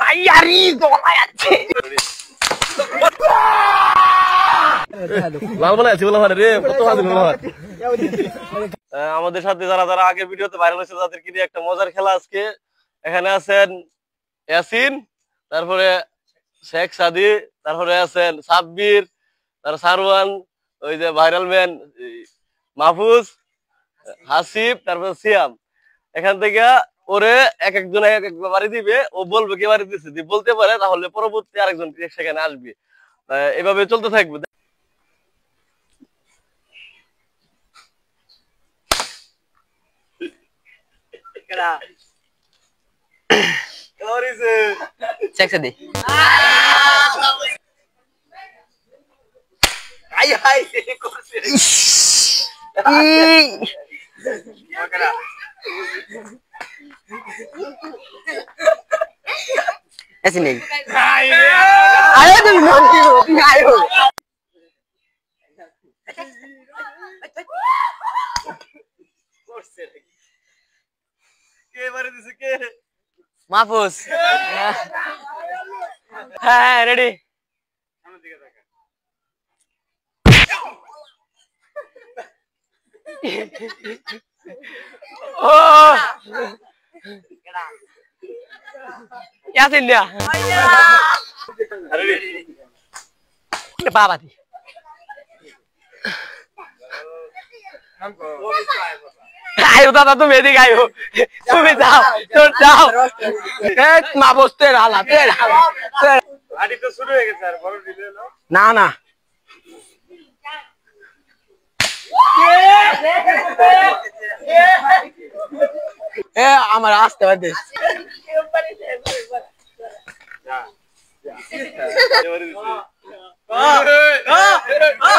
আইয়ারি দোলাই আছে লাল বলে আছে বলা রে কত হাতে বলা আমাদের সাথে যারা যারা আগের ভিডিওতে ভাইরাল হয়েছে তাদেরকে নিয়ে একটা মজার খেলা আজকে এখানে আছেন ইয়াসিন তারপরে শেখ সাদি তারপরে আছেন সাব্বির তার সারওয়ান ওই যে ভাইরাল ম্যান মাহফুজ হাসিব তারপরে সিয়াম এখান থেকে ওরে এক একজন এক এক বাড়ি দিবে ও বলবে কে বাড়ি দিচ্ছে যদি বলতে পারে তাহলে পরবর্তী আরেকজন সেখানে আসবে এভাবে চলতে থাকবে ऐसे नहीं आए तुम मानती हो तुम आए हो माफूस हाँ ready oh Yasin dia. Ini apa sih? Ayo tata tuh medik ayo. Tuh jauh. Mabos terhalat. Adi tuh sudah ya sir, baru dile lo. Na. আমার আসতে বাদে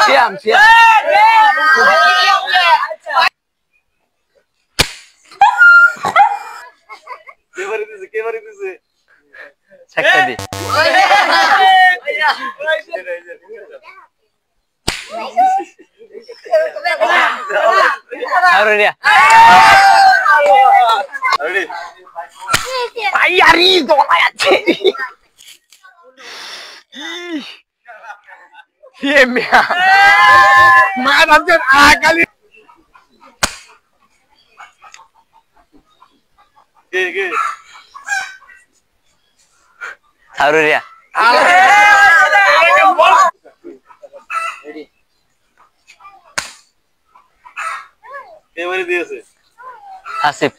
সিয়াম কে বাড়ি দিছে শেখা দি আরে রিয়া Ready? Ayari দোলাই আছে ये मिया मार हमसे आकली के अरे रे रेडी के बारी दिएছে आसिफ